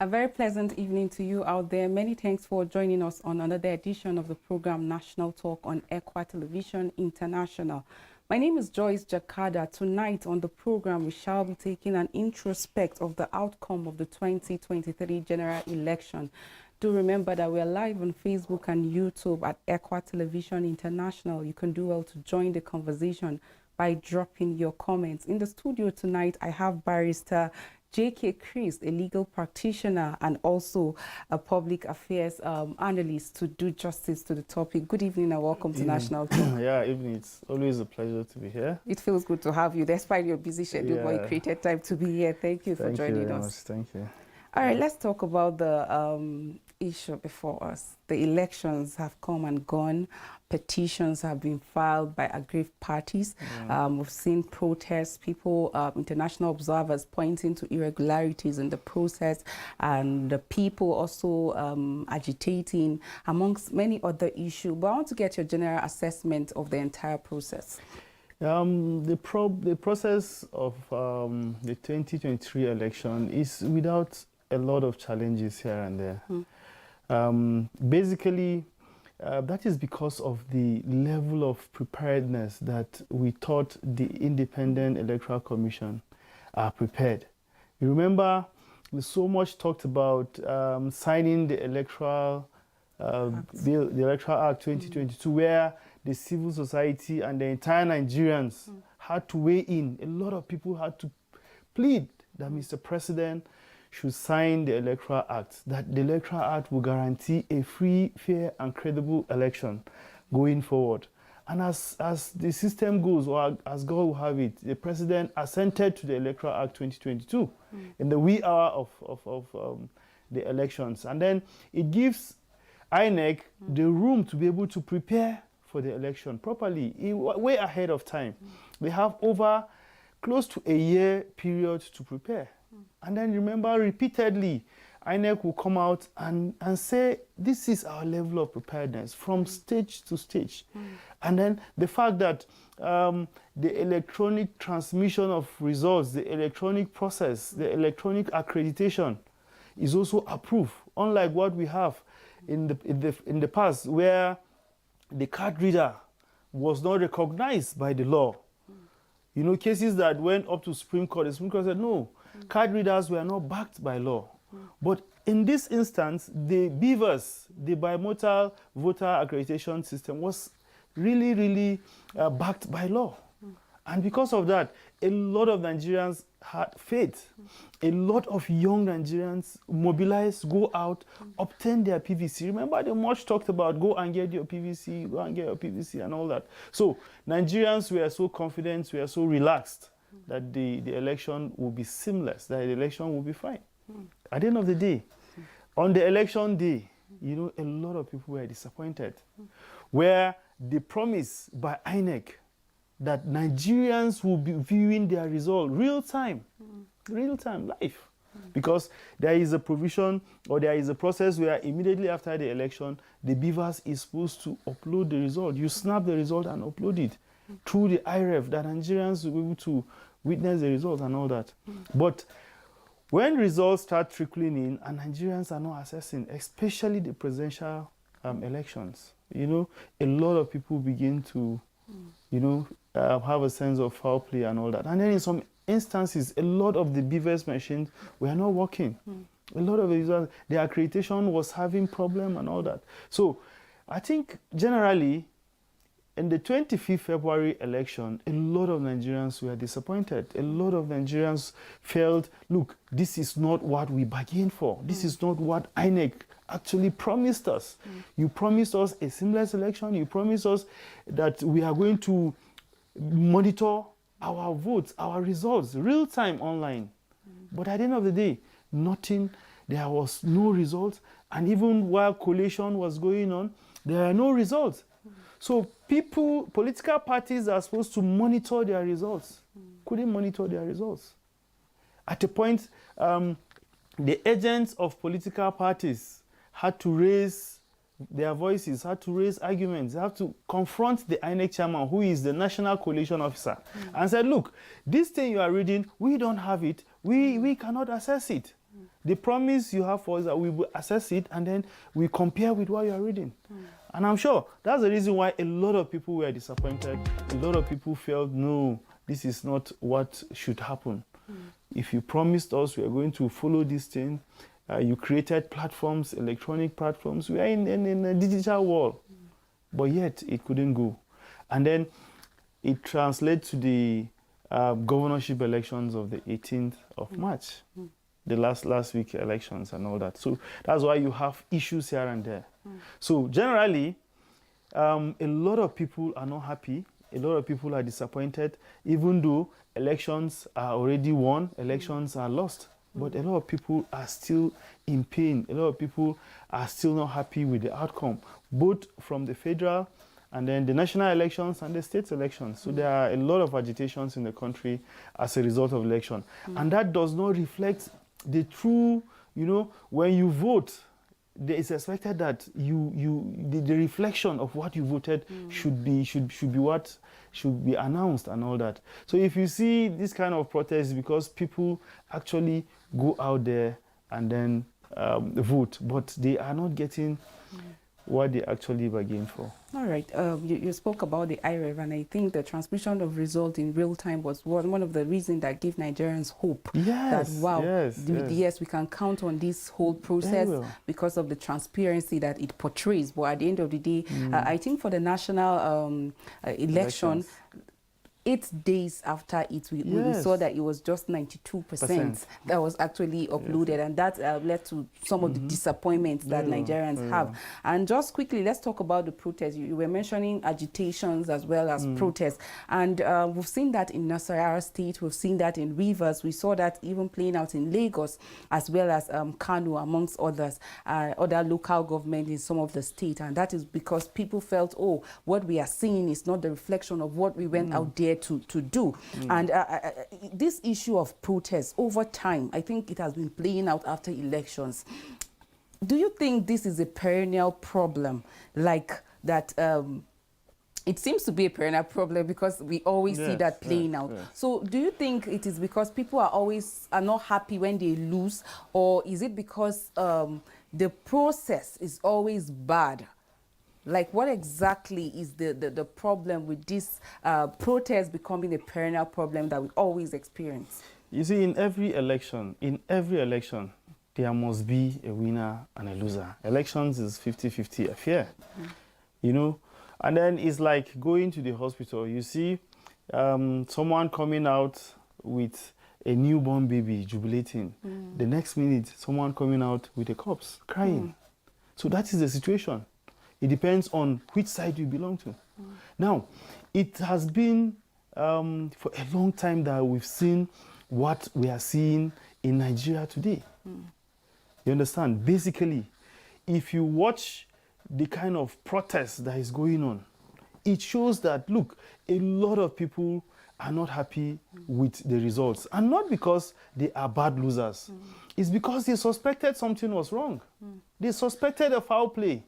A very pleasant evening to you out there. Many thanks for joining us on another edition of the program National Talk on ECWA Television International. My name is Joyce Jakada. Tonight on the program, we shall be taking an introspect of the outcome of the 2023 general election. Do remember that we are live on Facebook and YouTube at ECWA Television International. You can do well to join the conversation by dropping your comments. In the studio tonight, I have Barrister J.K. Chris, a legal practitioner and also a public affairs analyst, to do justice to the topic. Good evening and welcome to National Talk. Yeah, evening. It's always a pleasure to be here. It feels good to have you, despite your busy schedule, but you created time to be here. Thank you for joining us. Thank you. All right, let's talk about the issue before us. The elections have come and gone. Petitions have been filed by aggrieved parties. We've seen protests, people, international observers pointing to irregularities in the process, and the people also agitating, amongst many other issues. But I want to get your general assessment of the entire process. The process of the 2023 election is without a lot of challenges here and there. Basically, that is because of the level of preparedness that we thought the Independent Electoral Commission are prepared. You remember, we so much talked about signing the Electoral Bill, the Electoral Act 2022, where the civil society and the entire Nigerians had to weigh in. A lot of people had to plead that Mr. President should sign the Electoral Act, that the Electoral Act will guarantee a free, fair, and credible election going forward. And as the system goes, or as God will have it, the President assented to the Electoral Act 2022 in the wee hour of the elections. And then it gives INEC the room to be able to prepare for the election properly, way ahead of time. They have over close to a year period to prepare. And then remember, repeatedly, INEC will come out and say, this is our level of preparedness from stage to stage. And then the fact that the electronic transmission of results, the electronic process, the electronic accreditation is also approved, unlike what we have in the past, where the card reader was not recognized by the law. You know, cases that went up to Supreme Court, the Supreme Court said, no, card readers were not backed by law. But in this instance, the BVAS, the bimodal voter accreditation system, was really, really backed by law. And because of that, a lot of Nigerians had faith. A lot of young Nigerians mobilized, go out, obtain their PVC. Remember, they much talked about go and get your PVC, go and get your PVC and all that. So Nigerians were so confident, we are so relaxed that the election will be seamless, that the election will be fine. At the end of the day, on the election day, you know, a lot of people were disappointed, where the promise by INEC that Nigerians will be viewing their result real time, live. Because there is a provision, or there is a process where immediately after the election, the BVAS is supposed to upload the result. You snap the result and upload it through the IREF, that Nigerians will be able to witness the result and all that. But when results start trickling in and Nigerians are not assessing, especially the presidential elections, you know, a lot of people begin to, you know, have a sense of foul play and all that. And then in some instances, a lot of the BVAS machines were not working. A lot of the accreditation was having problem and all that. So I think generally, in the 25th February election, a lot of Nigerians were disappointed. A lot of Nigerians felt, look, this is not what we bargained for. This is not what INEC actually promised us. You promised us a seamless election. You promised us that we are going to monitor our votes, our results, real time online. But at the end of the day, nothing, there was no results. And even while collation was going on, there are no results. So political parties are supposed to monitor their results, couldn't monitor their results. At a point, the agents of political parties had to raise their voices, had to raise arguments, they have to confront the INEC chairman, who is the National Coalition Officer, and said, look, this thing you are reading, we don't have it, we cannot assess it. The promise you have for us that we will assess it and then we compare with what you are reading. And I'm sure that's the reason why a lot of people were disappointed. A lot of people felt, no, this is not what should happen. If you promised us we are going to follow this thing, you created platforms, electronic platforms. We are in a digital world. But yet it couldn't go. And then it translates to the governorship elections of the 18th of March. The last week elections and all that. So that's why you have issues here and there. So generally, a lot of people are not happy. A lot of people are disappointed, even though elections are already won, elections are lost. But a lot of people are still in pain. A lot of people are still not happy with the outcome, both from the federal and then the national elections and the state elections. So there are a lot of agitations in the country as a result of election. And that does not reflect the true, when you vote, it is expected that the reflection of what you voted should be what should be announced and all that. So if you see this kind of protest, because people actually go out there and then vote, but they are not getting what they actually bargained for. All right. You spoke about the IREV, and I think the transmission of results in real time was one of the reasons that gave Nigerians hope. Yes, that, wow, yes, we can count on this whole process because of the transparency that it portrays. But at the end of the day, I think for the national election, 8 days after it, we saw that it was just 92% that was actually uploaded, and that led to some of the disappointments that Nigerians have. And just quickly, let's talk about the protests. You were mentioning agitations as well as protests, and we've seen that in Nasarawa State, we've seen that in Rivers, we saw that even playing out in Lagos, as well as Kano, amongst others, other local government in some of the state, and that is because people felt, oh, what we are seeing is not the reflection of what we went out there to do. And this issue of protest over time, I think it has been playing out after elections. Do you think this is a perennial problem, like that? It seems to be a perennial problem because we always see that playing out. So do you think it is because people are not happy when they lose, or is it because the process is always bad? Like, what exactly is the problem with this protest becoming a perennial problem that we always experience? You see, in every election, there must be a winner and a loser. Elections is 50-50 affair, And then it's like going to the hospital. You see someone coming out with a newborn baby jubilating. The next minute, someone coming out with a corpse crying. So that is the situation. It depends on which side you belong to. Now, it has been for a long time that we've seen what we are seeing in Nigeria today. You understand? Basically, if you watch the kind of protest that is going on, it shows that, look, a lot of people are not happy with the results. And not because they are bad losers. It's because they suspected something was wrong. They suspected a foul play.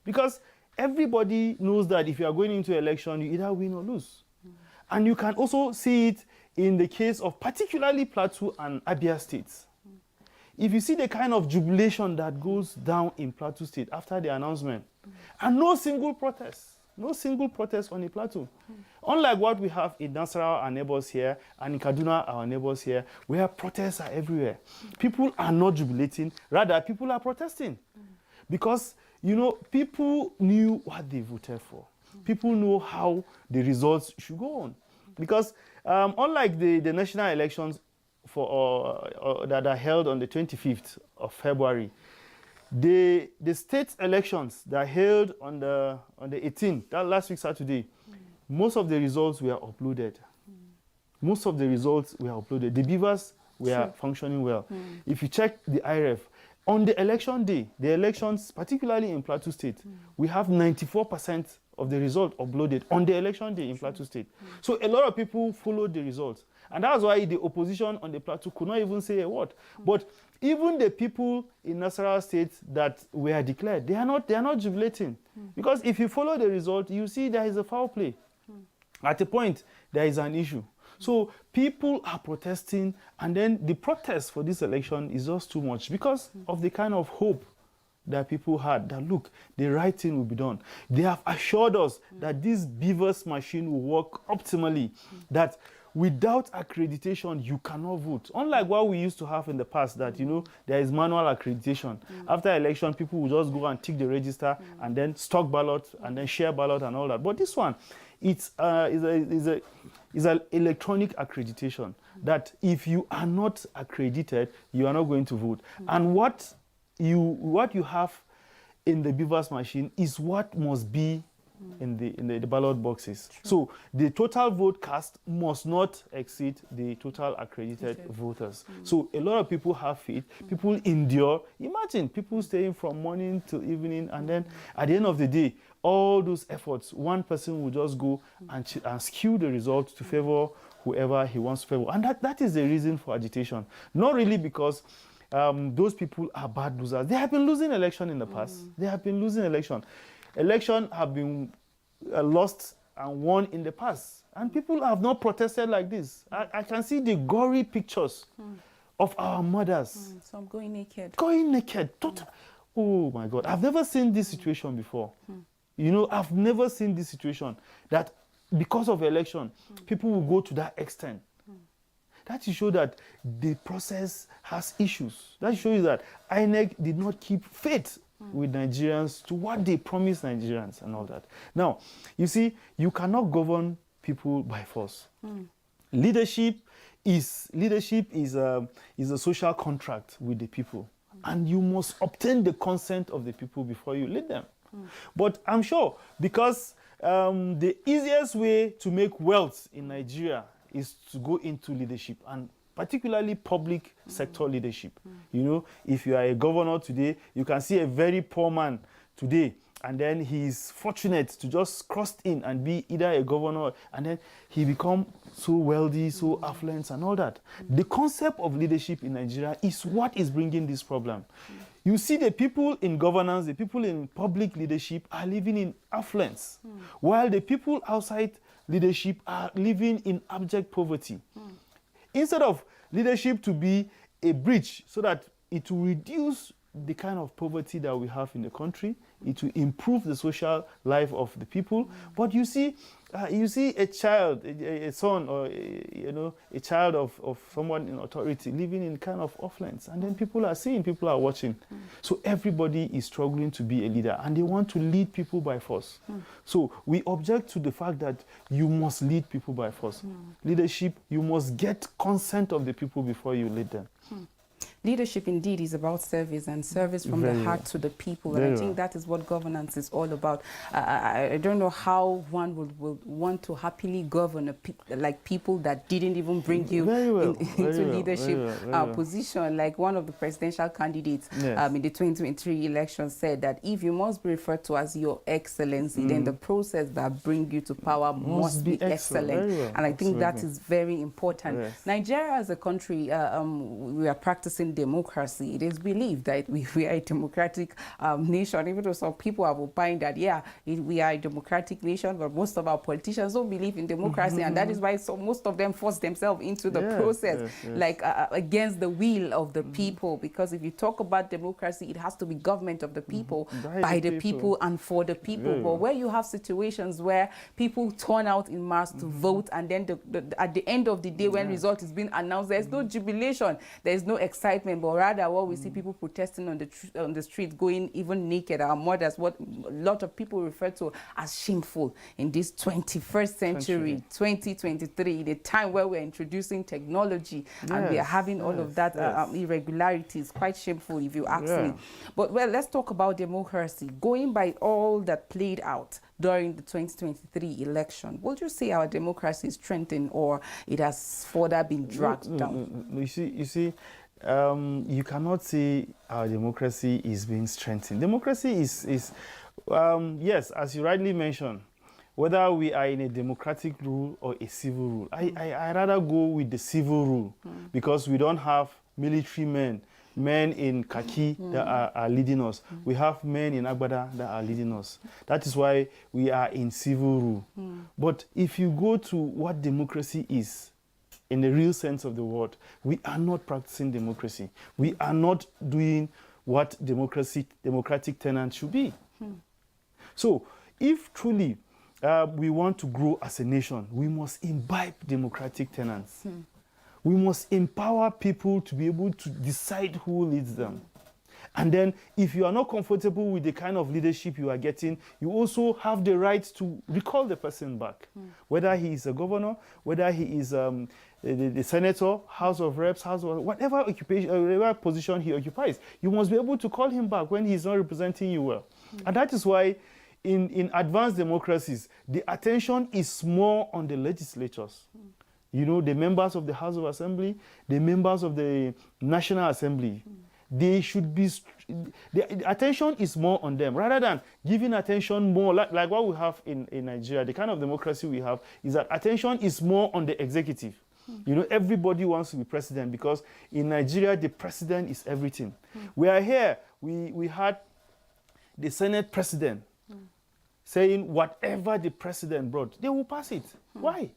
Because everybody knows that if you are going into election, you either win or lose. And you can also see it in the case of particularly Plateau and Abia states. If you see the kind of jubilation that goes down in Plateau State after the announcement, and no single protest on the Plateau. Unlike what we have in Nasarawa, our neighbors here, and in Kaduna, our neighbors here, where protests are everywhere. People are not jubilating, rather people are protesting. Because people knew what they voted for. People know how the results should go on. Because unlike the national elections that are held on the 25th of February, the state elections that are held on the 18th, that last week Saturday, most of the results were uploaded. Most of the results were uploaded. The beavers were functioning well. If you check the IREF, on the election day, the elections, particularly in Plateau State, we have 94% of the result uploaded on the election day in Plateau State. So a lot of people followed the results. And that's why the opposition on the Plateau could not even say a word. But even the people in Nasarawa State that were declared, they are not jubilating. Because if you follow the result, you see there is a foul play. At a point, there is an issue. So people are protesting, and then the protest for this election is just too much because of the kind of hope that people had, that look, the right thing will be done. They have assured us that this beavers machine will work optimally, that without accreditation, you cannot vote. Unlike what we used to have in the past, that, you know, there is manual accreditation. After election, people will just go and tick the register and then stock ballot and then share ballot and all that. But this one, it's an electronic accreditation that if you are not accredited, you are not going to vote. And what you have in the beavers machine is what must be in the ballot boxes. True. So the total vote cast must not exceed the total accredited voters. So a lot of people have faith, people endure. Imagine people staying from morning till evening, and then at the end of the day, all those efforts, one person will just go and skew the results to favor whoever he wants to favor. And that is the reason for agitation. Not really because those people are bad losers. They have been losing election in the past. They have been losing election. Election have been lost and won in the past. And people have not protested like this. I can see the gory pictures of our mothers. Some going naked. Going naked. Oh my God. I've never seen this situation before. You know, I've never seen this situation that because of election, people will go to that extent. That shows that the process has issues. That shows that INEC did not keep faith with Nigerians to what they promised Nigerians and all that. Now, you see, you cannot govern people by force. Leadership is a social contract with the people, and you must obtain the consent of the people before you lead them. But I'm sure because the easiest way to make wealth in Nigeria is to go into leadership, and particularly public sector leadership. You know, if you are a governor today, you can see a very poor man today, and then he is fortunate to just cross in and be either a governor, and then he become so wealthy, so affluent and all that. The concept of leadership in Nigeria is what is bringing this problem. You see the people in governance, the people in public leadership are living in affluence, while the people outside leadership are living in abject poverty. Instead of leadership to be a bridge so that it will reduce the kind of poverty that we have in the country, it will improve the social life of the people. But you see a child, a son, or a child of someone in authority living in kind of affluence, and then people are seeing, people are watching. So everybody is struggling to be a leader, and they want to lead people by force. So we object to the fact that you must lead people by force. Leadership, you must get consent of the people before you lead them. Leadership indeed is about service, and service from the heart to the people. And I think that is what governance is all about. I don't know how one would want to happily govern like people that didn't even bring you into leadership position. Like one of the presidential candidates in the 2023 election said that if you must be referred to as your excellency, then the process that brings you to power must be excellent. And I think that is very important. Nigeria as a country, we are practicing democracy. It is believed that we are a democratic nation, even though some people have opined that, we are a democratic nation, but most of our politicians don't believe in democracy, and that is why most of them force themselves into the process, like against the will of the people. Because if you talk about democracy, it has to be government of the people, by the people and for the people. But where you have situations where people turn out in mass to vote, and then at the end of the day, when result is being announced, there's no jubilation, there's no excitement, but rather what we see people protesting on the street, going even naked, our mothers, what a lot of people refer to as shameful in this 21st century, 2023, the time where we're introducing technology and we are having all of that irregularities. Quite shameful if you ask me. But well, let's talk about democracy. Going by all that played out during the 2023 election, would you say our democracy is strengthened, or it has further been dragged down? You see, you cannot say our democracy is being strengthened. Democracy is yes, as you rightly mentioned, whether we are in a democratic rule or a civil rule. I rather go with the civil rule, because we don't have military men in khaki that are leading us. We have men in agbada that are leading us. That is why we are in civil rule. But if you go to what democracy is, in the real sense of the word, we are not practicing democracy. We are not doing what democratic tenants should be. So if truly we want to grow as a nation, we must imbibe democratic tenants. We must empower people to be able to decide who leads them. And then if you are not comfortable with the kind of leadership you are getting, you also have the right to recall the person back. Whether he is a governor, whether he is the senator, House of Reps, whatever occupation, whatever position he occupies, you must be able to call him back when he's not representing you well. And that is why in advanced democracies, the attention is more on the legislatures. You know, the members of the House of Assembly, the members of the National Assembly. They should be, the attention is more on them, rather than giving attention more, like what we have in Nigeria. The kind of democracy we have is that attention is more on the executive. You know, everybody wants to be president, because in Nigeria, the president is everything. We are here, we had the Senate president saying whatever the president brought, they will pass it. Why?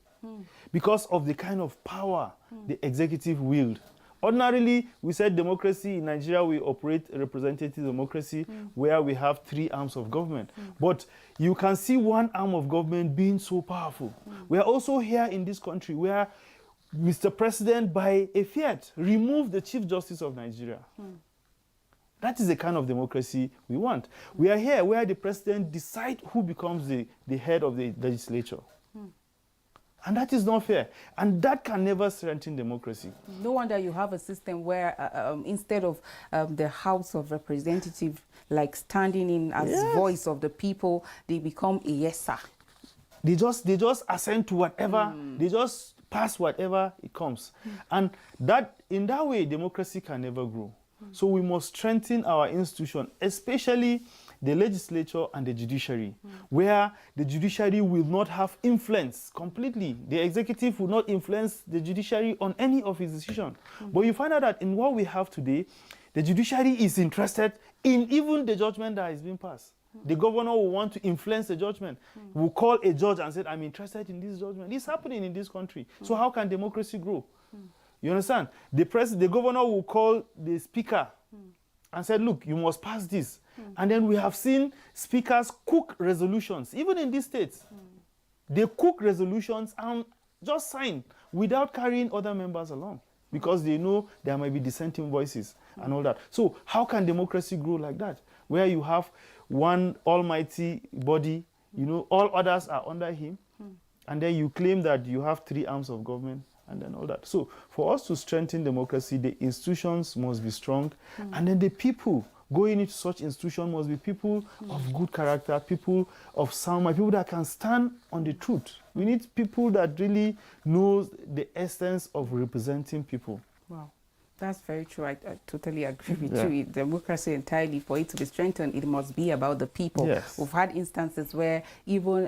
Because of the kind of power the executive wield. Ordinarily, we said democracy in Nigeria, we operate a representative democracy where we have 3 arms of government. But you can see one arm of government being so powerful. We are also here in this country where Mr. President, by a fiat, removed the Chief Justice of Nigeria. That is the kind of democracy we want. We are here where the president decides who becomes the head of the legislature. And that is not fair. And that can never strengthen democracy. No wonder you have a system where instead of the House of Representatives like standing in as voice of the people, they become a yes sir. They just assent to whatever, they just pass whatever it comes. And that in that way, democracy can never grow. So we must strengthen our institution, especially the legislature and the judiciary, where the judiciary will not have influence completely. The executive will not influence the judiciary on any of its decisions. But you find out that in what we have today, the judiciary is interested in even the judgment that is being passed. The governor will want to influence the judgment. Will call a judge and say, I'm interested in this judgment. This is happening in this country. So how can democracy grow? You understand? The governor will call the speaker and said, look, you must pass this. And then we have seen speakers cook resolutions, even in these states. They cook resolutions and just sign without carrying other members along, because they know there might be dissenting voices and all that. So how can democracy grow like that, where you have one almighty body, you know, all others are under him, and then you claim that you have 3 arms of government, and then all that. So for us to strengthen democracy, the institutions must be strong, and then the people going into such institutions must be people of good character, people of sound mind, people that can stand on the truth. We need people that really know the essence of representing people. Wow. That's very true. I totally agree with you. Democracy entirely, for it to be strengthened, it must be about the people. Yes. We've had instances where even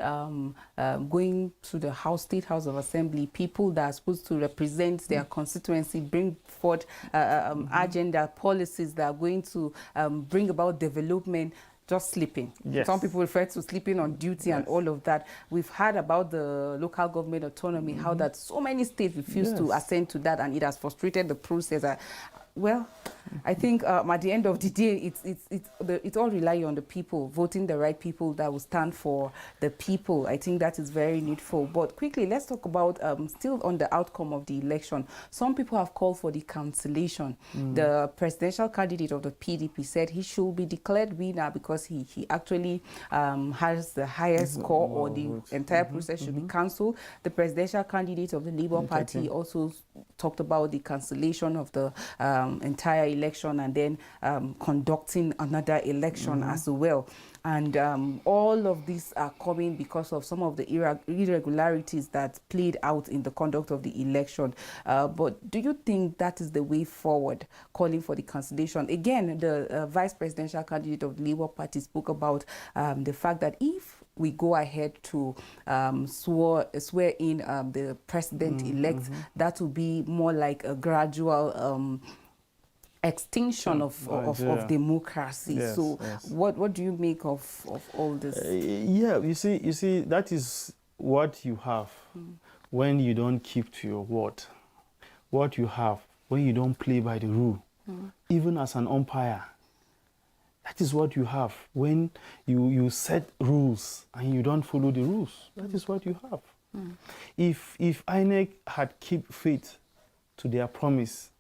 going to the State House of Assembly, people that are supposed to represent their constituency, bring forth agenda, policies that are going to bring about development, just sleeping. Yes. Some people refer to sleeping on duty and all of that. We've heard about the local government autonomy, how that so many states refuse to assent to that, and it has frustrated the process. Well, I think at the end of the day, it's all rely on the people, voting the right people that will stand for the people. I think that is very needful. But quickly, let's talk about still on the outcome of the election. Some people have called for the cancellation. The presidential candidate of the PDP said he should be declared winner because he actually has the highest score, or the entire process should be cancelled. The presidential candidate of the Labour Party also talked about the cancellation of the entire election, and then conducting another election as well. And all of these are coming because of some of the irregularities that played out in the conduct of the election. But do you think that is the way forward, calling for the cancellation? Again, the vice presidential candidate of the Labour Party spoke about the fact that if we go ahead to swear in the president-elect, that will be more like a gradual extinction of democracy. Yes, so what do you make of all this? Yeah, you see that is what you have when you don't keep to your word. what you have when you don't play by the rule, even as an umpire. That is what you have when you set rules and you don't follow the rules. That is what you have. If INEC had kept faith to their promise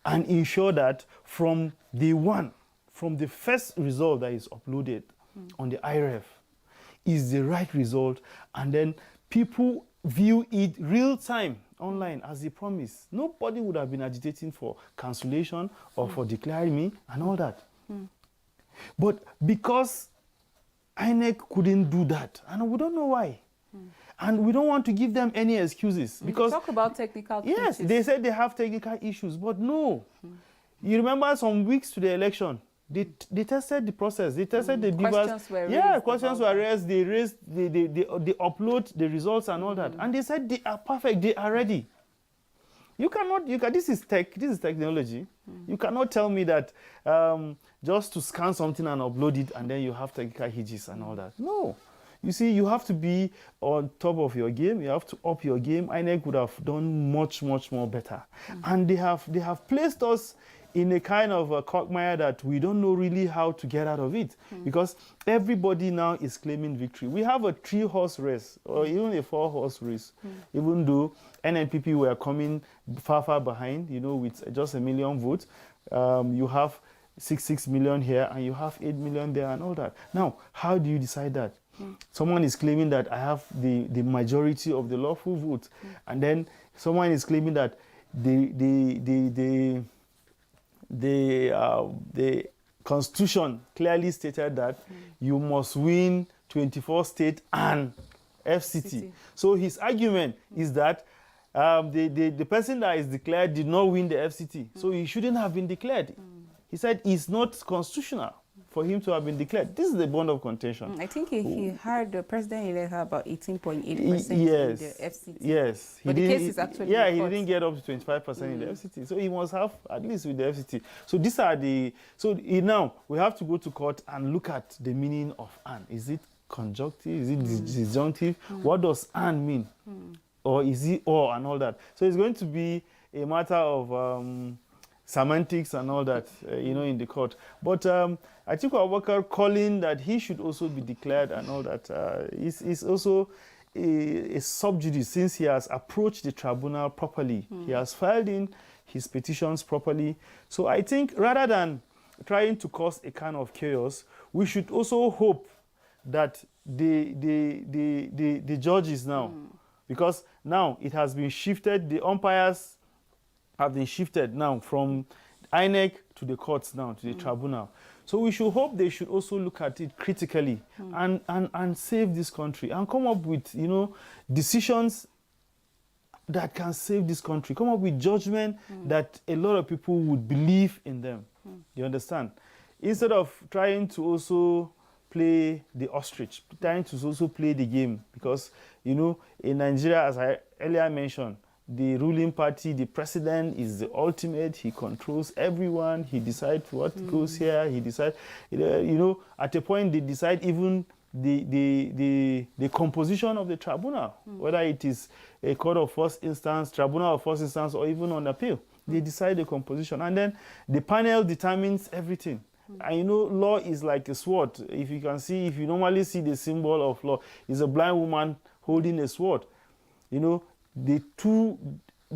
and ensure that from day one, from the first result that is uploaded on the IREF is the right result, and then people view it real time online as they promise, nobody would have been agitating for cancellation or for declaring me and all that. But because INEC couldn't do that, and we don't know why. And we don't want to give them any excuses. Because talk about technical issues. Yes, they said they have technical issues, but no. You remember some weeks to the election, they tested the process. They tested the questions were raised. Yeah, questions were raised. They raised, they upload the results and all that. And they said they are perfect, they are ready. You cannot, this is technology. You cannot tell me that just to scan something and upload it and then you have technical hitches and all that. No. You see, you have to be on top of your game. You have to up your game. INEC would have done much, much more better. And they have placed us in a kind of a quagmire that we don't know really how to get out of it. Because everybody now is claiming victory. We have a 3-horse race or even a 4-horse race, even though NNPP were coming far, far behind, you know, with just 1 million votes. You have 6 million here and you have 8 million there and all that. Now, how do you decide that? Someone is claiming that I have the majority of the lawful votes, and then someone is claiming that the Constitution clearly stated that you must win 24 state and FCT. So his argument is that the person that is declared did not win the FCT, so he shouldn't have been declared. He said it's not constitutional for him to have been declared. This is the bond of contention. I think he had the president had about 18.8% in the FCT. Yes. But the case is actually he didn't get up to 25% in the FCT. So he must have at least with the FCT. So these are now we have to go to court and look at the meaning of "and." Is it conjunctive? Is it disjunctive? What does "and" mean? Or is it "or" and all that? So it's going to be a matter of semantics and all that, you know, in the court. But I think Abubakar calling that he should also be declared and all that is also a sub judice, since he has approached the tribunal properly. He has filed in his petitions properly. So I think rather than trying to cause a kind of chaos, we should also hope that the judges now, because now it has been shifted, the umpires have been shifted now from INEC to the courts now, to the tribunal. So we should hope they should also look at it critically and save this country and come up with, you know, decisions that can save this country. Come up with judgment that a lot of people would believe in them. You understand? Instead of trying to also play the ostrich, trying to also play the game. Because, you know, in Nigeria, as I earlier mentioned, the ruling party, the president is the ultimate. He controls everyone. He decides what goes here. He decides, you know, at a point they decide even the composition of the tribunal, whether it is a court of first instance, tribunal of first instance, or even on appeal. They decide the composition, and then the panel determines everything. And you know, law is like a sword. If you can see, if you normally see the symbol of law, is a blind woman holding a sword. You know, the two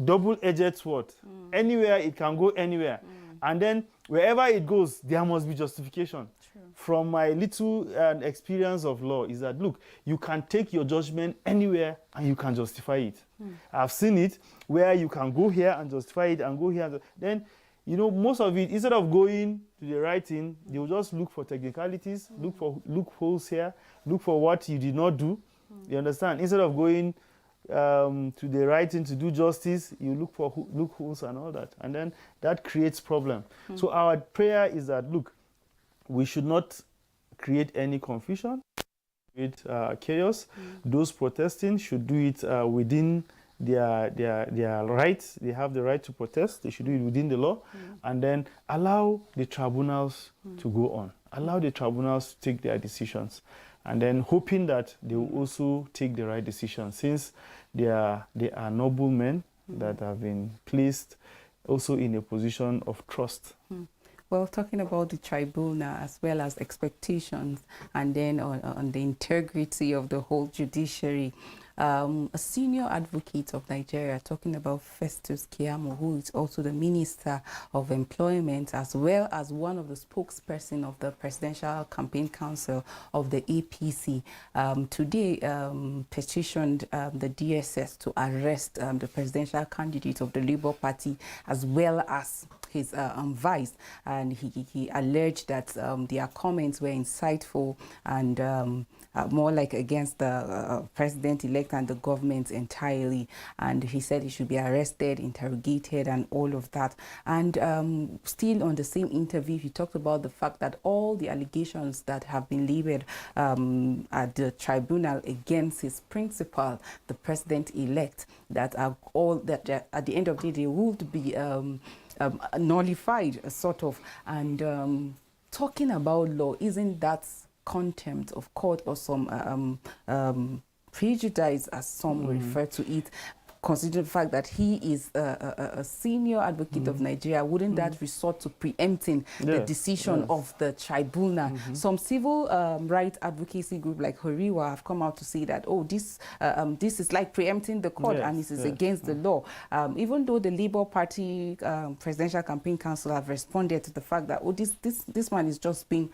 double-edged sword. Anywhere it can go anywhere. And then wherever it goes, there must be justification. True. From my little experience of law is that, look, you can take your judgment anywhere and you can justify it. I've seen it where you can go here and justify it and go here. And then, you know, most of it, instead of going to the right thing, they will just look for technicalities, look for loopholes here, look for what you did not do. You understand? Instead of going to the right thing to do justice, you look for loopholes and all that. And then that creates problem. So our prayer is that, look, we should not create any confusion, create chaos. Those protesting should do it within their rights. They have the right to protest. They should do it within the law. And then allow the tribunals to go on. Allow the tribunals to take their decisions. And then hoping that they will also take the right decision, since they are noble men, that have been placed also in a position of trust. Well, talking about the tribunal as well as expectations, and then on the integrity of the whole judiciary, a senior advocate of Nigeria, talking about Festus Keyamo, who is also the Minister of Employment, as well as one of the spokesperson of the Presidential Campaign Council of the APC, today petitioned the DSS to arrest the presidential candidate of the Labour Party, as well as his vice, and he alleged that their comments were insightful and more like against the president-elect and the government entirely, and he said he should be arrested, interrogated, and all of that. And still on the same interview, he talked about the fact that all the allegations that have been levied at the tribunal against his principal, the president-elect, that are all that at the end of the day would be nullified, sort of. And talking about law, isn't that contempt of court, or some prejudice, as some refer to it, considering the fact that he is a senior advocate of Nigeria? Wouldn't that resort to preempting the decision of the tribunal? Some civil rights advocacy group like Horiwa have come out to say that, oh, this is like preempting the court, and this is against the law. Even though the Labour Party Presidential Campaign Council have responded to the fact that, oh, this man is just being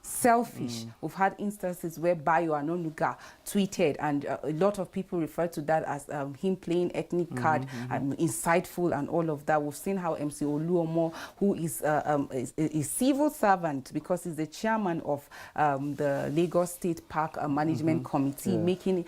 selfish. We've had instances where Bayo Anonuga tweeted, and a lot of people refer to that as him playing ethnic card, and insightful, and all of that. We've seen how MC Oluomo, who is a civil servant because he's the chairman of the Lagos State Park Management Committee, making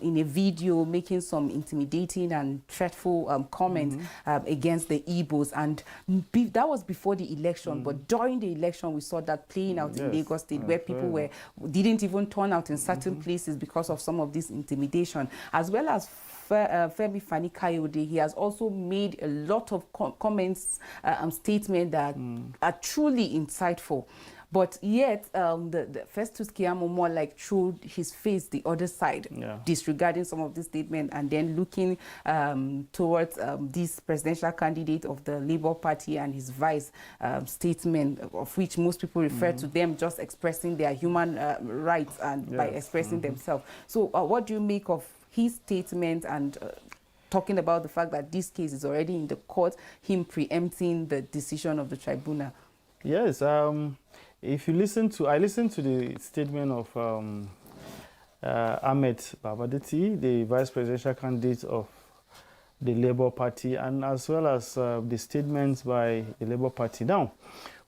in a video making some intimidating and threatful comments against the Igbos, and that was before the election. But during the election, we saw that playing out in Lagos State, where people didn't even turn out in certain places because of some of this intimidation, as well as Femi Fani-Kayode. He has also made a lot of comments and statements that are truly insightful. But yet, the Festus Keyamo more like showed his face the other side, disregarding some of this statement, and then looking towards this presidential candidate of the Labour Party and his vice statement, of which most people refer to them just expressing their human rights and by expressing themselves. So what do you make of his statement and talking about the fact that this case is already in the court, him preempting the decision of the tribunal? Yes, if you listen to, I listened to the statement of Ahmed Babadeti, the vice presidential candidate of the Labour Party, and as well as the statements by the Labour Party. Now,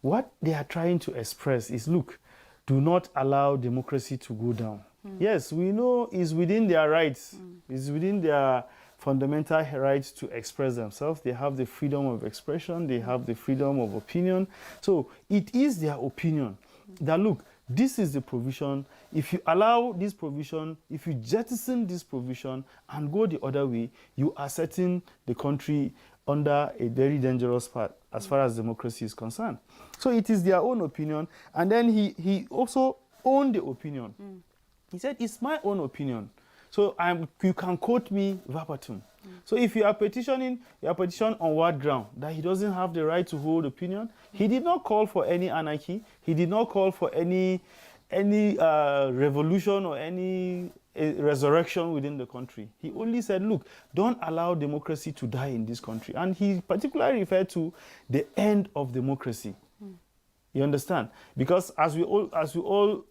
what they are trying to express is, look, do not allow democracy to go down. Yes, we know it's within their rights, it's within their fundamental rights to express themselves. They have the freedom of expression, they have the freedom of opinion. So it is their opinion that, look, this is the provision. If you allow this provision, if you jettison this provision and go the other way, you are setting the country under a very dangerous path as far as democracy is concerned. So it is their own opinion. And then he also owned the opinion. He said, it's my own opinion. So you can quote me verbatim. So if you are petitioning, you are petitioning on what ground? That he doesn't have the right to hold opinion. He did not call for any anarchy. He did not call for any revolution or any resurrection within the country. He only said, look, don't allow democracy to die in this country. And he particularly referred to the end of democracy. You understand? Because as we all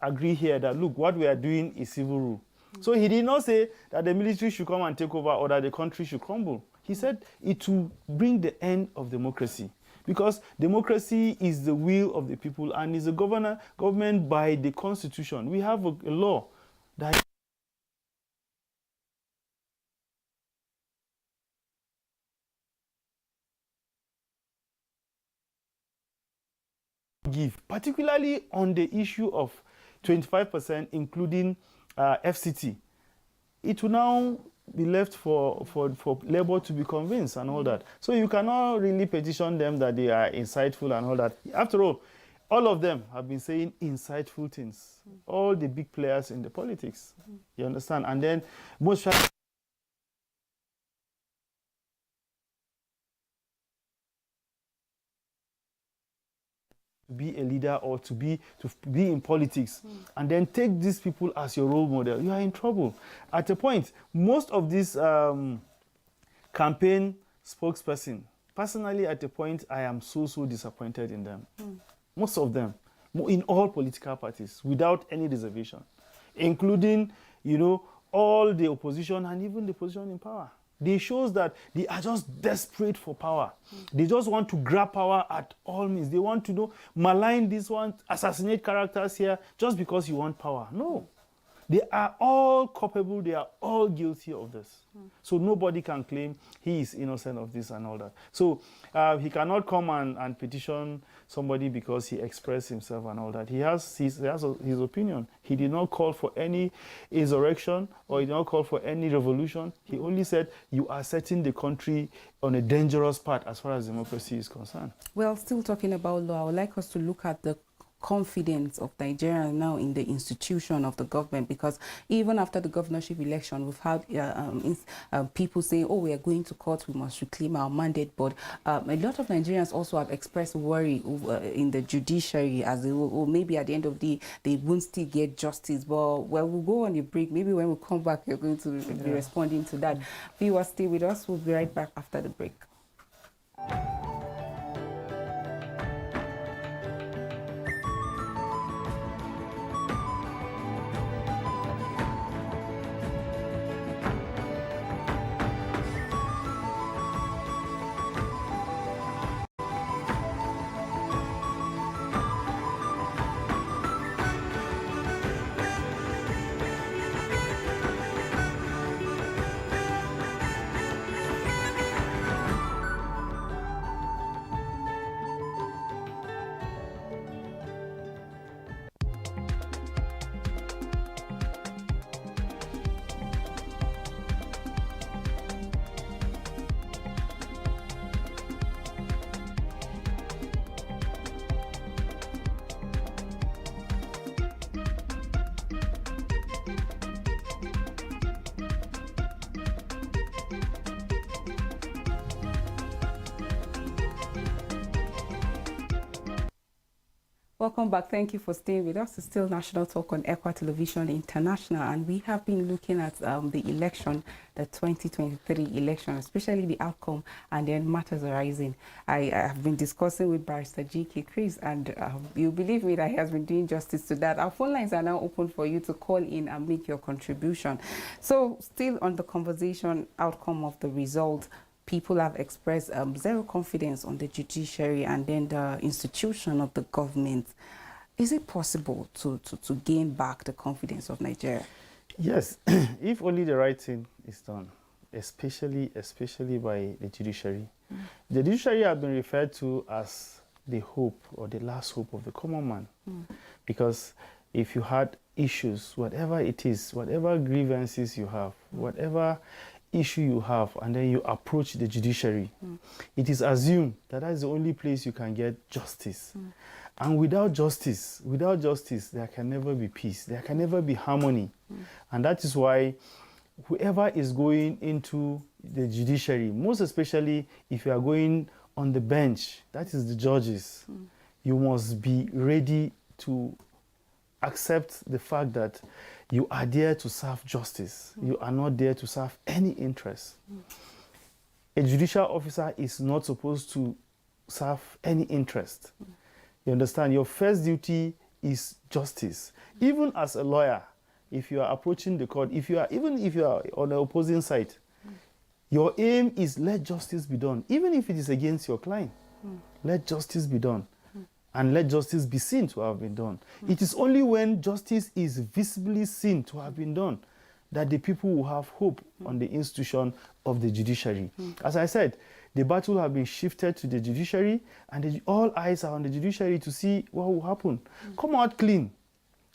agree here that, look, what we are doing is civil rule. So he did not say that the military should come and take over or that the country should crumble. He said it will bring the end of democracy, because democracy is the will of the people and is a government by the constitution. We have a law that give, particularly on the issue of 25%, including FCT. It will now be left for Labour to be convinced and all that. So you cannot really petition them that they are insightful and all that. After all of them have been saying insightful things. All the big players in the politics. You understand? And then most to be a leader or to be in politics, and then take these people as your role model, you are in trouble. At a point, most of these campaign spokesperson, personally, at a point, I am so disappointed in them. Most of them, in all political parties, without any reservation, including, all the opposition and even the opposition in power. They shows that they are just desperate for power. They just want to grab power at all means. They want to malign this one, assassinate characters here just because you want power. No. They are all culpable. They are all guilty of this. So nobody can claim he is innocent of this and all that. So he cannot come and petition somebody because he expressed himself and all that. He has his opinion. He did not call for any insurrection or he did not call for any revolution. He only said you are setting the country on a dangerous path as far as democracy is concerned. Well, still talking about law, I would like us to look at the confidence of Nigeria now in the institution of the government, because even after the governorship election, we've had people saying, oh, we are going to court, we must reclaim our mandate. But a lot of Nigerians also have expressed worry in the judiciary, as they will, or maybe at the end of the day, they won't still get justice. But we'll go on a break. Maybe when we come back, you're going to be responding to that. Viewers, stay with us. We'll be right back after the break. Welcome back. Thank you for staying with us. It's still National Talk on ECWA Television International, and we have been looking at the election, the 2023 election, especially the outcome and then matters arising. I have been discussing with Barrister G.K. Chris, and you believe me that he has been doing justice to that. Our phone lines are now open for you to call in and make your contribution. So still on the conversation outcome of the result, people have expressed zero confidence on the judiciary and then the institution of the government. Is it possible to gain back the confidence of Nigeria? Yes, if only the right thing is done, especially by the judiciary. The judiciary has been referred to as the hope or the last hope of the common man. Because if you had issues, whatever it is, whatever grievances you have, whatever issue you have, and then you approach the judiciary, it is assumed that that's the only place you can get justice. And without justice, there can never be peace. There can never be harmony. And that is why whoever is going into the judiciary, most especially if you are going on the bench, that is the judges, you must be ready to accept the fact that you are there to serve justice. You are not there to serve any interest. A judicial officer is not supposed to serve any interest. You understand? Your first duty is justice. Even as a lawyer, if you are approaching the court, even if you are on the opposing side, your aim is let justice be done. Even if it is against your client, let justice be done. And let justice be seen to have been done. It is only when justice is visibly seen to have been done that the people will have hope on the institution of the judiciary. As I said, the battle has been shifted to the judiciary, and all eyes are on the judiciary to see what will happen. Come out clean.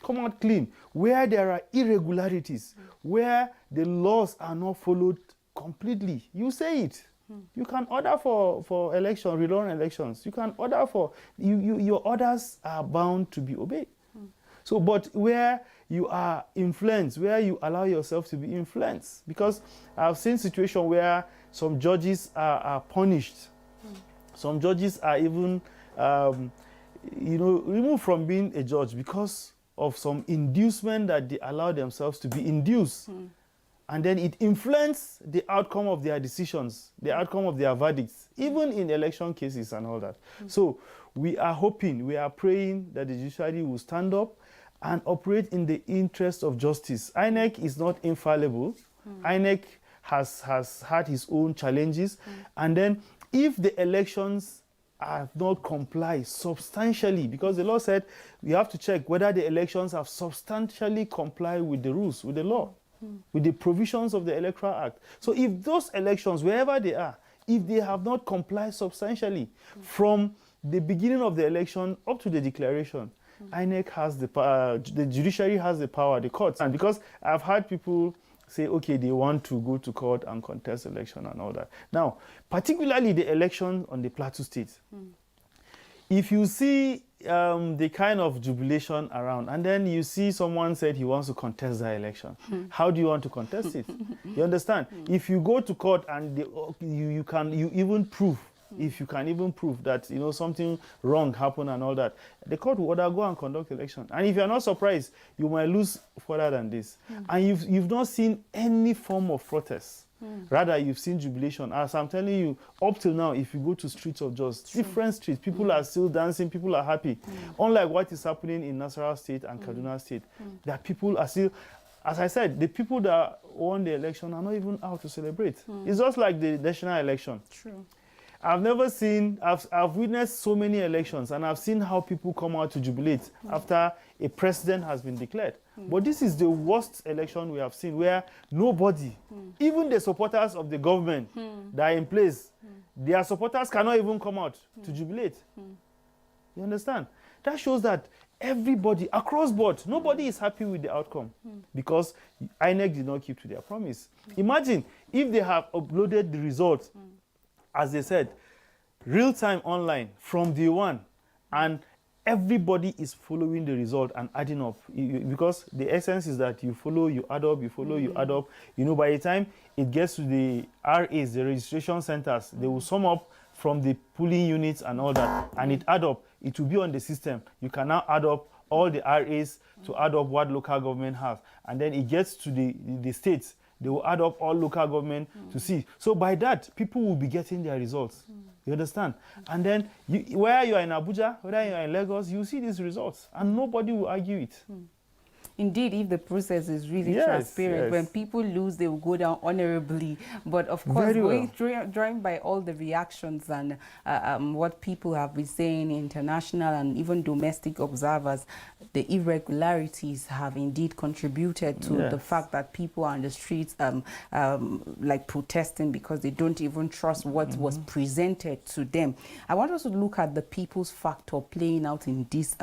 Come out clean. Where there are irregularities, where the laws are not followed completely, you say it. You can order for election, rerun elections. You can order for, your orders are bound to be obeyed. So, but where you are influenced, where you allow yourself to be influenced, because I've seen situations where some judges are punished. Some judges are even removed from being a judge because of some inducement that they allow themselves to be induced. And then it influenced the outcome of their decisions, the outcome of their verdicts, even in election cases and all that. So we are hoping, we are praying that the judiciary will stand up and operate in the interest of justice. INEC is not infallible. INEC has had his own challenges. And then if the elections have not complied substantially, because the law said we have to check whether the elections have substantially complied with the rules, with the law, with the provisions of the Electoral Act. So if those elections, wherever they are, if they have not complied substantially from the beginning of the election up to the declaration, INEC has the power, the judiciary has the power, the courts. And because I've had people say, okay, they want to go to court and contest election and all that. Now, particularly the election on the Plateau State, if you see the kind of jubilation around, and then you see someone said he wants to contest the election, how do you want to contest it? You understand? If you go to court and you can even prove, if you can even prove that something wrong happened and all that, the court will order go and conduct election. And if you're not surprised, you might lose further than this. And you've not seen any form of protest. Rather, you've seen jubilation. As I'm telling you, up till now, if you go to streets of Jos, different streets, people are still dancing, people are happy. Unlike what is happening in Nasarawa State and Kaduna State, that people are still, as I said, the people that won the election are not even out to celebrate. It's just like the national election. True. I've never seen, I've witnessed so many elections, and I've seen how people come out to jubilate after a president has been declared. But this is the worst election we have seen, where nobody, even the supporters of the government that are in place, their supporters cannot even come out to jubilate. You understand? That shows that everybody, across board, nobody is happy with the outcome because INEC did not keep to their promise. Imagine if they have uploaded the results, as they said, real-time online from day one, and everybody is following the result and adding up. Because the essence is that you follow, you add up, you follow, you add up. By the time it gets to the RAs, the registration centers, they will sum up from the polling units and all that, and it add up. It will be on the system. You can now add up all the RAs to add up what local government has. And then it gets to the states. They will add up all local government to see. So by that, people will be getting their results. You understand? And then whether you are in Abuja, whether you are in Lagos, you see these results, and nobody will argue it. Indeed, if the process is really transparent, when people lose, they will go down honorably. But of course, joined by all the reactions and what people have been saying, international and even domestic observers, the irregularities have indeed contributed to the fact that people are on the streets like protesting because they don't even trust what was presented to them. I want us to look at the people's factor playing out in this,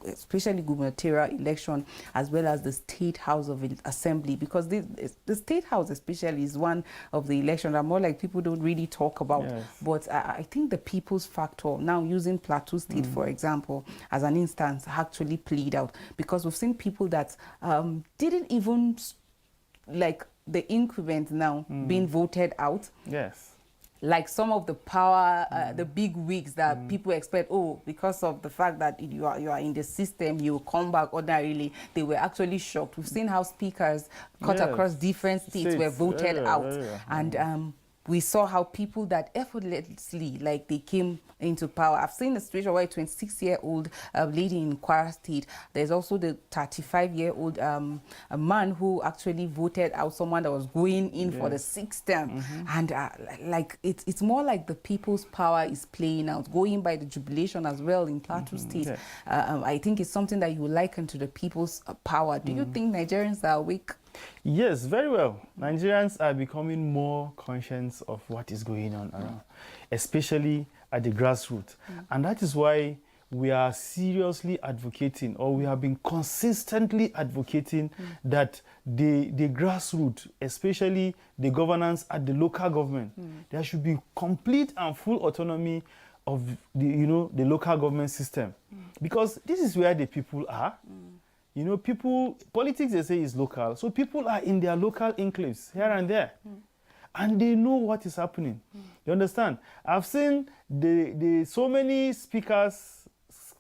especially gubernatorial election, as well as the State House of Assembly, because the State House especially is one of the elections that more like people don't really talk about. But I think the people's factor, now using Plateau State, for example, as an instance, actually played out, because we've seen people that didn't even, like the incumbent now being voted out. Like some of the power, the big wigs that people expect, because of the fact that you are in the system, you will come back ordinarily. They were actually shocked. We've seen how speakers cut across different states were voted out. And we saw how people that effortlessly, like they came into power. I've seen a situation where a 26-year-old lady in Kwara State, there's also the 35-year-old a man who actually voted out someone that was going in for the 6th term. And like it's more like the people's power is playing out, going by the jubilation as well in Plateau State. I think it's something that you liken to the people's power. Do you think Nigerians are awake? Yes, very well. Nigerians are becoming more conscious of what is going on around, especially at the grassroots. And that is why we are seriously advocating, or we have been consistently advocating that the grassroots, especially the governance at the local government, there should be complete and full autonomy of the local government system. Because this is where the people are. Politics, they say, is local. So people are in their local enclaves here and there. And they know what is happening. You understand? I've seen so many speakers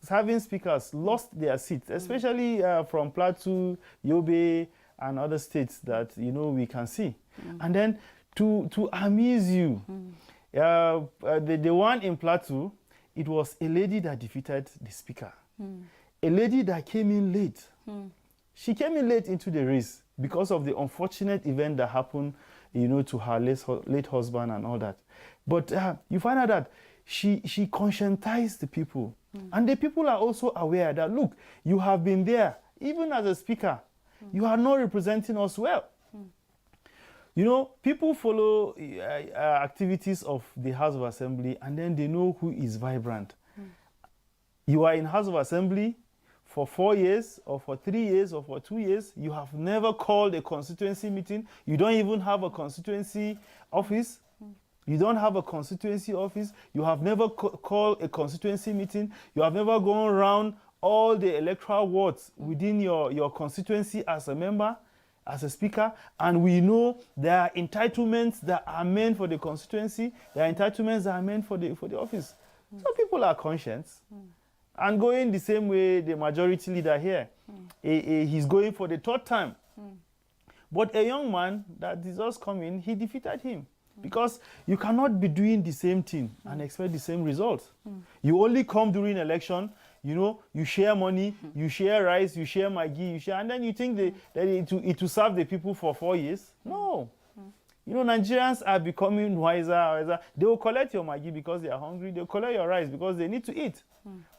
serving speakers lost their seats, especially from Plateau, Yobe, and other states that, you know, we can see. And then to amuse you, the one in Plateau, it was a lady that defeated the speaker. A lady that came in late. She came in late into the race because of the unfortunate event that happened, you know, to her late husband and all that. But you find out that she conscientized the people. And the people are also aware that, look, you have been there, even as a speaker, you are not representing us well. You know, people follow activities of the House of Assembly, and then they know who is vibrant. You are in House of Assembly for 4 years, or for 3 years, or for 2 years. You have never called a constituency meeting. You don't even have a constituency office. You don't have a constituency office. You have never called a constituency meeting. You have never gone around all the electoral wards within your constituency as a member, as a speaker. And we know there are entitlements that are meant for the constituency. There are entitlements that are meant for the office. So people are conscious and going the same way the majority leader here. He's going for the 3rd time. But a young man that is just coming, he defeated him. Because you cannot be doing the same thing and expect the same results. You only come during election, you know, you share money, you share rice, you share Maggi, you share, and then you think that it will serve the people for 4 years. No. You know, Nigerians are becoming wiser. They will collect your Maggi because they are hungry. They will collect your rice because they need to eat.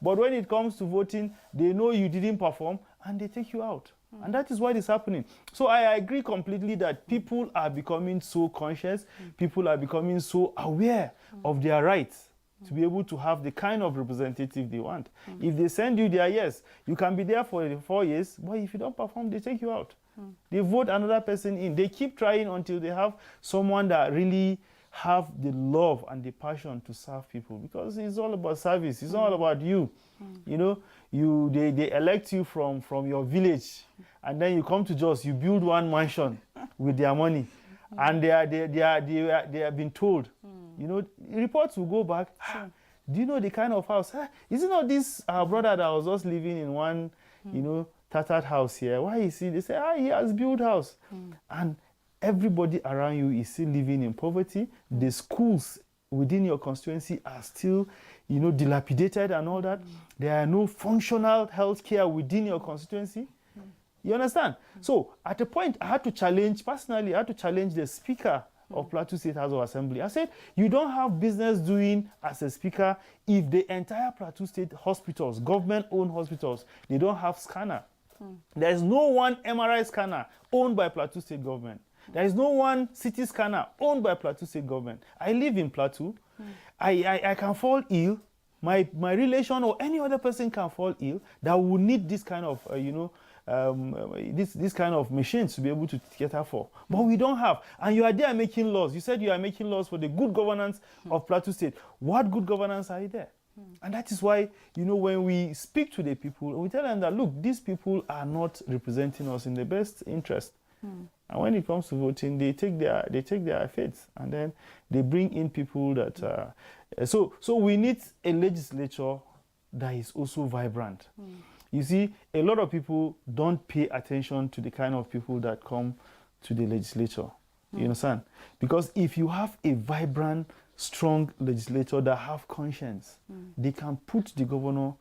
But when it comes to voting, they know you didn't perform and they take you out. And that is what is happening. So I agree completely that people are becoming so conscious. People are becoming so aware of their rights to be able to have the kind of representative they want. If they send you there, yes, you can be there for 4 years, but if you don't perform, they take you out. They vote another person in. They keep trying until they have someone that really have the love and the passion to serve people, because it's all about service. It's all about you. You know, they elect you from your village, and then you come to Jos, you build one mansion with their money, and they have been told, you know, reports will go back. Do you know the kind of house? Is it not this brother that was just living in one, you know, tattered house here? Why is he? They say, he has built house, and everybody around you is still living in poverty. The schools within your constituency are still, you know, dilapidated and all that. There are no functional health care within your constituency. You understand? So at a point, I had to challenge the Speaker of Plateau State House of Assembly. I said, you don't have business doing as a speaker if the entire Plateau State hospitals, government-owned hospitals, they don't have scanner. There is no one MRI scanner owned by Plateau State government. There is no one CT scanner owned by Plateau State government. I live in Plateau. I can fall ill. My relation or any other person can fall ill that will need this kind of, you know, this kind of machines to be able to cater for. But we don't have. And you are there making laws. You said you are making laws for the good governance of Plateau State. What good governance are you there? And that is why, you know, when we speak to the people, we tell them that, look, these people are not representing us in the best interest. And when it comes to voting, they take their faith, and then they bring in people that. So we need a legislature that is also vibrant. You see, a lot of people don't pay attention to the kind of people that come to the legislature. You understand? Because if you have a vibrant, strong legislature that have conscience, they can put the governor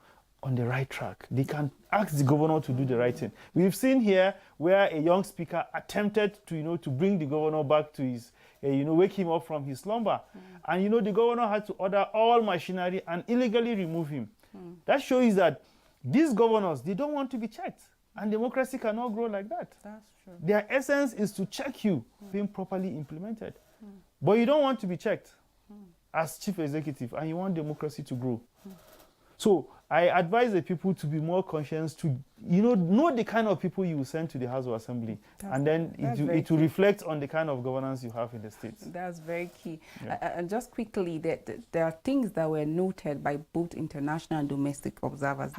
on the right track. They can ask the governor to do the right thing. We've seen here where a young speaker attempted to, you know, to bring the governor back to his, you know, wake him up from his slumber. And, you know, the governor had to order all machinery and illegally remove him. That shows that these governors, they don't want to be checked. And democracy cannot grow like that. That's true. Their essence is to check you being properly implemented. But you don't want to be checked as chief executive, and you want democracy to grow. So I advise the people to be more conscious, to, you know the kind of people you will send to the House of Assembly, and then it will reflect on the kind of governance you have in the states. That's very key. Yeah. And just quickly, there are things that were noted by both international and domestic observers.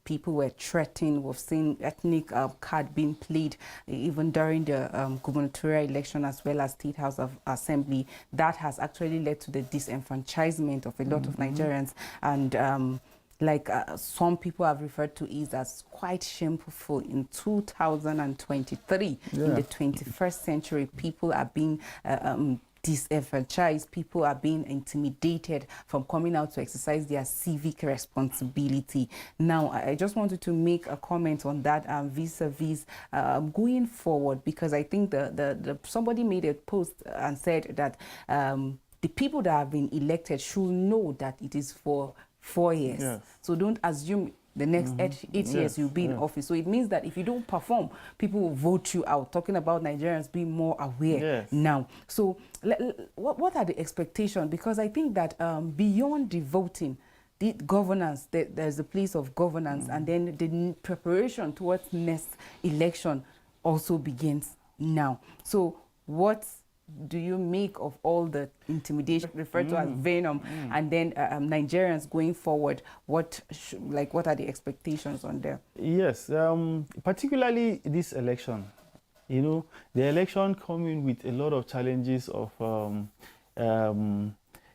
People were threatened. We've seen ethnic card being played even during the gubernatorial election as well as State House of Assembly. That has actually led to the disenfranchisement of a lot of Nigerians. And like some people have referred to it as quite shameful. In 2023, in the 21st century, people are being disenfranchised, people are being intimidated from coming out to exercise their civic responsibility. Now, I just wanted to make a comment on that vis-a-vis going forward, because I think somebody made a post and said that the people that have been elected should know that it is for 4 years. Yes. So don't assume the next 8 years you'll be in office. So it means that if you don't perform, people will vote you out. Talking about Nigerians being more aware now. So what are the expectations? Because I think that beyond the voting, the governance, there's a place of governance, and then the preparation towards next election also begins now. So what do you make of all the intimidation referred to as venom, and then Nigerians going forward? What are the expectations on there? Yes, particularly this election. You know, the election coming with a lot of challenges of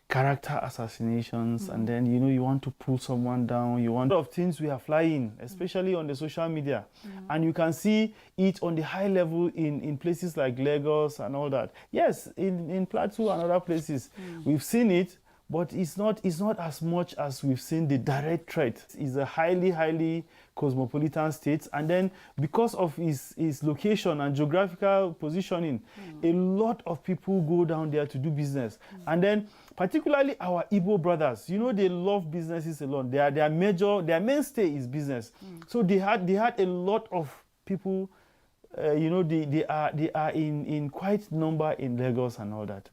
character assassinations, and then, you know, you want to pull someone down, you want a lot of things we are flying, especially on the social media. And you can see it on the high level in places like Lagos and all that. Yes, in Plateau and other places, we've seen it, but it's not as much as we've seen the direct threat. It's a highly cosmopolitan state, and then because of its location and geographical positioning, a lot of people go down there to do business. And then particularly our Igbo brothers, you know, they love businesses a lot. Their mainstay is business. So they had a lot of people, you know, they are in quite number in Lagos and all that.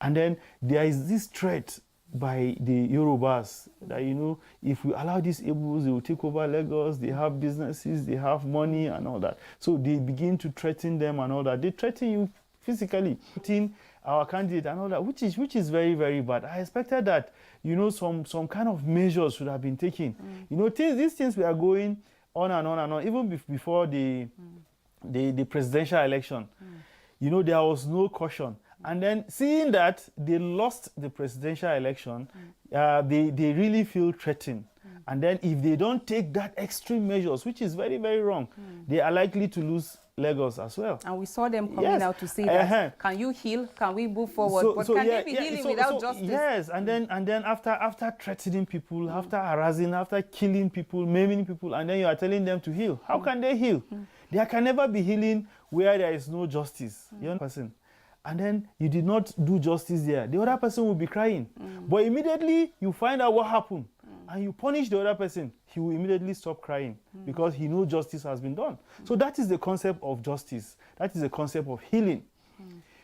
And then there is this threat by the Yorubas that, you know, if we allow these Igbos, they will take over Lagos, they have businesses, they have money and all that. So they begin to threaten them and all that. They threaten you physically, threaten our candidate and all that, which is very, very bad. I expected that, you know, some kind of measures should have been taken. You know, these things we are going on and on and on, even before the presidential election. You know, there was no caution. And then seeing that they lost the presidential election, they really feel threatened. And then if they don't take that extreme measures, which is very, very wrong, they are likely to lose Lagos as well. And we saw them coming out to say that, can you heal? Can we move forward? But can they be healing without justice? Yes, and then after threatening people, after harassing, after killing people, maiming people, and then you are telling them to heal. How can they heal? There can never be healing where there is no justice. You understand? And then you did not do justice there. The other person will be crying. But immediately you find out what happened and you punish the other person, he will immediately stop crying because he knows justice has been done. So that is the concept of justice. That is the concept of healing.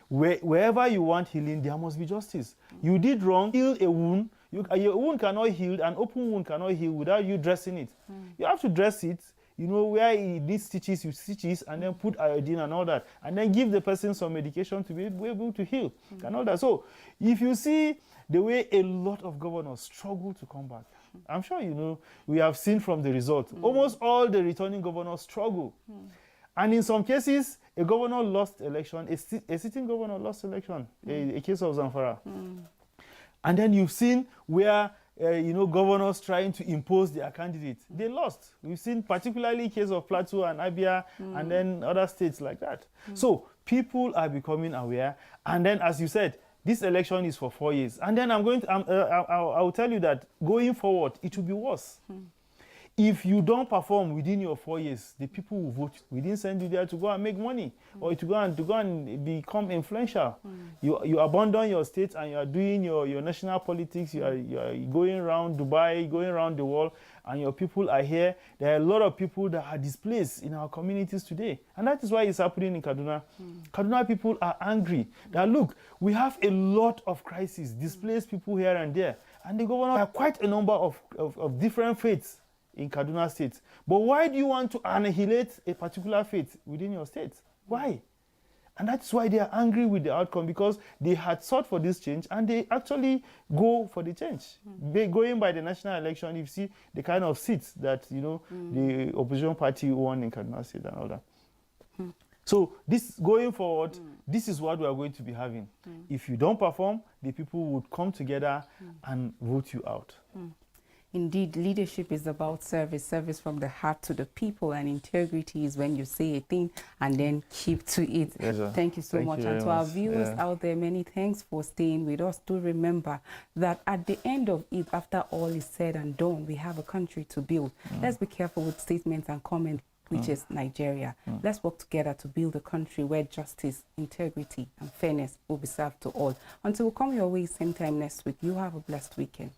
Wherever you want healing, there must be justice. You did wrong, heal a wound. Your wound cannot heal, an open wound cannot heal without you dressing it. You have to dress it. You know, where it needs stitches, you stitches, and then put iodine and all that. And then give the person some medication to be able to heal and all that. So if you see the way a lot of governors struggle to come back, I'm sure you know, we have seen from the result. Almost all the returning governors struggle. And in some cases, a governor lost election, a sitting governor lost election, a case of Zamfara. And then you've seen where you know, governors trying to impose their candidates. They lost. We've seen particularly case of Plateau and Abia and then other states like that. So people are becoming aware. And then, as you said, this election is for 4 years. And then I'll tell you that going forward, it will be worse. If you don't perform within your 4 years, the people will vote. We didn't send you there to go and make money or to go and become influential. You abandon your state and you are doing your national politics. You are going around Dubai, going around the world, and your people are here. There are a lot of people that are displaced in our communities today. And that is why it's happening in Kaduna. Kaduna people are angry. That look, we have a lot of crises, displaced people here and there. And the governor has quite a number of different faiths in Kaduna State. But why do you want to annihilate a particular faith within your state? Why? And that's why they are angry with the outcome, because they had sought for this change and they actually go for the change. Going by the national election, you see the kind of seats that, you know, the opposition party won in Kaduna State and all that. So this going forward, this is what we are going to be having. If you don't perform, the people would come together and vote you out. Indeed, leadership is about service, service from the heart to the people, and integrity is when you say a thing and then keep to it. Yes, sir. Thank you so Thank much. you And very to our much. viewers Yeah. out there, many thanks for staying with us. Do remember that at the end of it, after all is said and done, we have a country to build. Let's be careful with statements and comments, which is Nigeria. Let's work together to build a country where justice, integrity, and fairness will be served to all. Until we come your way same time next week, you have a blessed weekend.